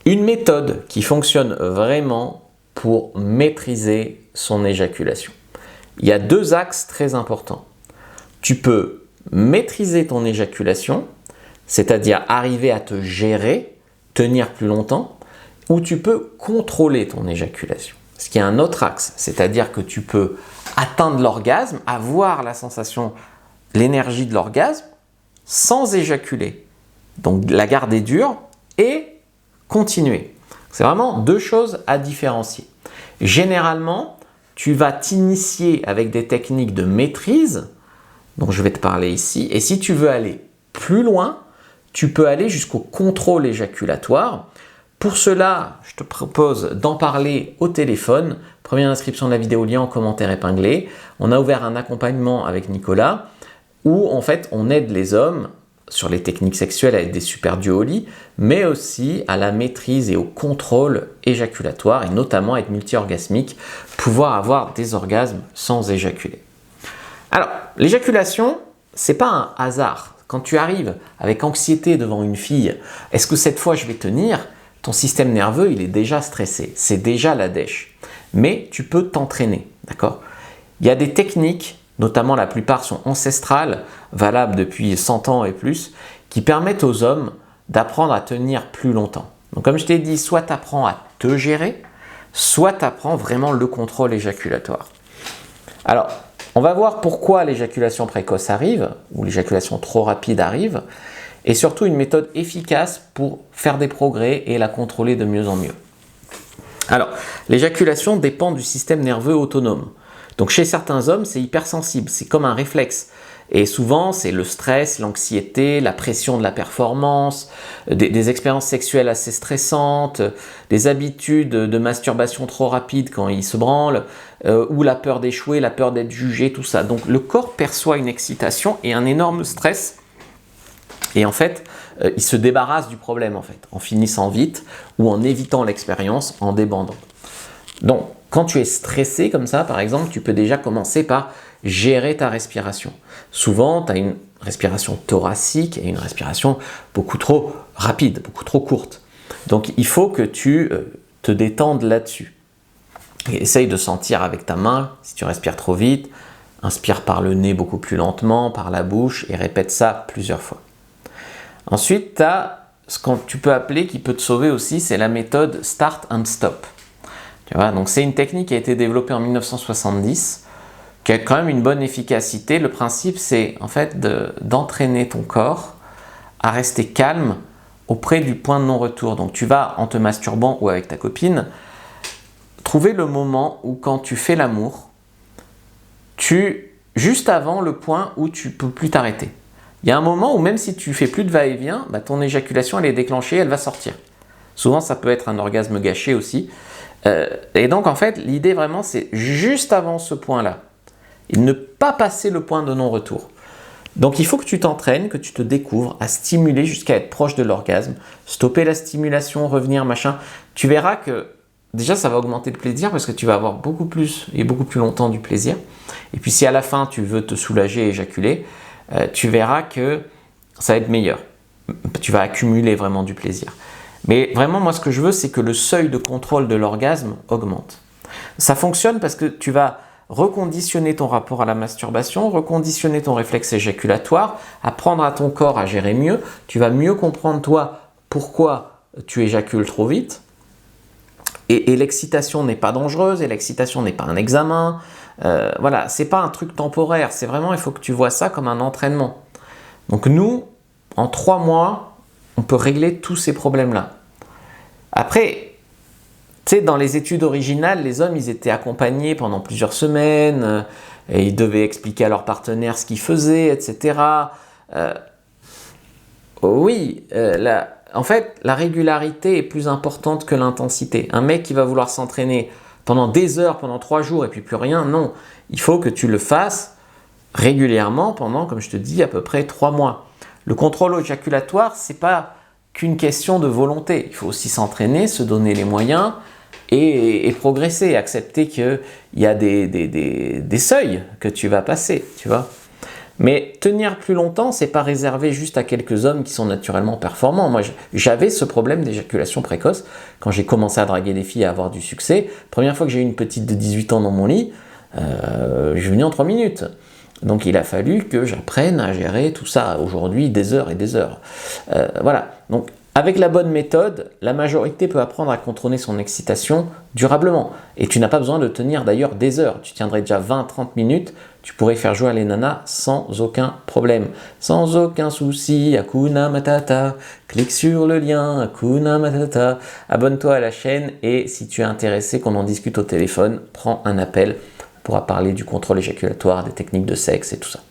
Une méthode qui fonctionne vraiment pour maîtriser son éjaculation. Il y a deux axes très importants. Tu peux maîtriser ton éjaculation, c'est-à-dire arriver à te gérer, tenir plus longtemps, ou tu peux contrôler ton éjaculation. Ce qui est un autre axe, c'est-à-dire que tu peux atteindre l'orgasme, avoir la sensation, l'énergie de l'orgasme, sans éjaculer. Donc la garder dure et continuer. C'est vraiment deux choses à différencier. Généralement, tu vas t'initier avec des techniques de maîtrise, dont je vais te parler ici, et si tu veux aller plus loin, tu peux aller jusqu'au contrôle éjaculatoire. Pour cela, je te propose d'en parler au téléphone. Première inscription de la vidéo, lien en commentaire épinglé. On a ouvert un accompagnement avec Nicolas où en fait on aide les hommes sur les techniques sexuelles à être des super dieux au lit, mais aussi à la maîtrise et au contrôle éjaculatoire et notamment à être multi-orgasmique, pouvoir avoir des orgasmes sans éjaculer. Alors, l'éjaculation, c'est pas un hasard. Quand tu arrives avec anxiété devant une fille, est-ce que cette fois je vais tenir? Ton système nerveux, il est déjà stressé. C'est déjà la dèche. Mais tu peux t'entraîner, d'accord? Il y a des techniques, notamment la plupart sont ancestrales, valables depuis 100 ans et plus, qui permettent aux hommes d'apprendre à tenir plus longtemps. Donc comme je t'ai dit, soit tu apprends à te gérer, soit tu apprends vraiment le contrôle éjaculatoire. Alors, on va voir pourquoi l'éjaculation précoce arrive, ou l'éjaculation trop rapide arrive, et surtout une méthode efficace pour faire des progrès et la contrôler de mieux en mieux. Alors, l'éjaculation dépend du système nerveux autonome. Donc chez certains hommes, c'est hypersensible, c'est comme un réflexe. Et souvent, c'est le stress, l'anxiété, la pression de la performance, des expériences sexuelles assez stressantes, des habitudes de masturbation trop rapide quand il se branle, ou la peur d'échouer, la peur d'être jugé, tout ça. Donc le corps perçoit une excitation et un énorme stress. Et en fait, il se débarrasse du problème en finissant vite ou en évitant l'expérience, en débandant. Donc, quand tu es stressé comme ça, par exemple, tu peux déjà commencer par gérer ta respiration. Souvent, tu as une respiration thoracique et une respiration beaucoup trop rapide, beaucoup trop courte. Donc, il faut que tu te détendes là-dessus. Et essaye de sentir avec ta main, si tu respires trop vite, inspire par le nez beaucoup plus lentement, par la bouche, et répète ça plusieurs fois. Ensuite, tu as ce que tu peux appeler, qui peut te sauver aussi, c'est la méthode Start and Stop. Tu vois, donc c'est une technique qui a été développée en 1970, qui a quand même une bonne efficacité. Le principe, c'est en fait d'entraîner ton corps à rester calme auprès du point de non-retour. Donc tu vas, en te masturbant ou avec ta copine, trouver le moment où quand tu fais l'amour, juste avant le point où tu ne peux plus t'arrêter. Il y a un moment où même si tu fais plus de va-et-vient, ton éjaculation elle est déclenchée, elle va sortir. Souvent ça peut être un orgasme gâché aussi. Et donc en fait l'idée vraiment c'est juste avant ce point-là. Et ne pas passer le point de non-retour. Donc il faut que tu t'entraînes, que tu te découvres à stimuler jusqu'à être proche de l'orgasme, stopper la stimulation, revenir, machin. Tu verras que déjà ça va augmenter le plaisir parce que tu vas avoir beaucoup plus et beaucoup plus longtemps du plaisir. Et puis si à la fin tu veux te soulager et éjaculer, tu verras que ça va être meilleur. Tu vas accumuler vraiment du plaisir. Mais vraiment, moi, ce que je veux, c'est que le seuil de contrôle de l'orgasme augmente. Ça fonctionne parce que tu vas reconditionner ton rapport à la masturbation, reconditionner ton réflexe éjaculatoire, apprendre à ton corps à gérer mieux. Tu vas mieux comprendre, toi, pourquoi tu éjacules trop vite. Et l'excitation n'est pas dangereuse, et l'excitation n'est pas un examen. Voilà, c'est pas un truc temporaire, c'est vraiment, il faut que tu vois ça comme un entraînement. Donc nous, en 3 mois, on peut régler tous ces problèmes-là. Après, tu sais, dans les études originales, les hommes, ils étaient accompagnés pendant plusieurs semaines, et ils devaient expliquer à leur partenaire ce qu'ils faisaient, etc. En fait, la régularité est plus importante que l'intensité. Un mec qui va vouloir s'entraîner pendant des heures, pendant 3 jours et puis plus rien, non. Il faut que tu le fasses régulièrement pendant, comme je te dis, à peu près 3 mois. Le contrôle éjaculatoire, ce n'est pas qu'une question de volonté. Il faut aussi s'entraîner, se donner les moyens et progresser, accepter qu'il y a des seuils que tu vas passer, tu vois. Mais tenir plus longtemps, c'est pas réservé juste à quelques hommes qui sont naturellement performants. Moi, j'avais ce problème d'éjaculation précoce quand j'ai commencé à draguer des filles et à avoir du succès. Première fois que j'ai eu une petite de 18 ans dans mon lit, je venais en 3 minutes. Donc il a fallu que j'apprenne à gérer tout ça. Aujourd'hui, des heures et des heures. Voilà. Donc avec la bonne méthode, la majorité peut apprendre à contrôler son excitation durablement. Et tu n'as pas besoin de tenir d'ailleurs des heures. Tu tiendrais déjà 20-30 minutes. Tu pourrais faire jouer les nanas sans aucun problème. Sans aucun souci. Hakuna Matata. Clique sur le lien. Hakuna Matata. Abonne-toi à la chaîne. Et si tu es intéressé qu'on en discute au téléphone, prends un appel. On pourra parler du contrôle éjaculatoire, des techniques de sexe et tout ça.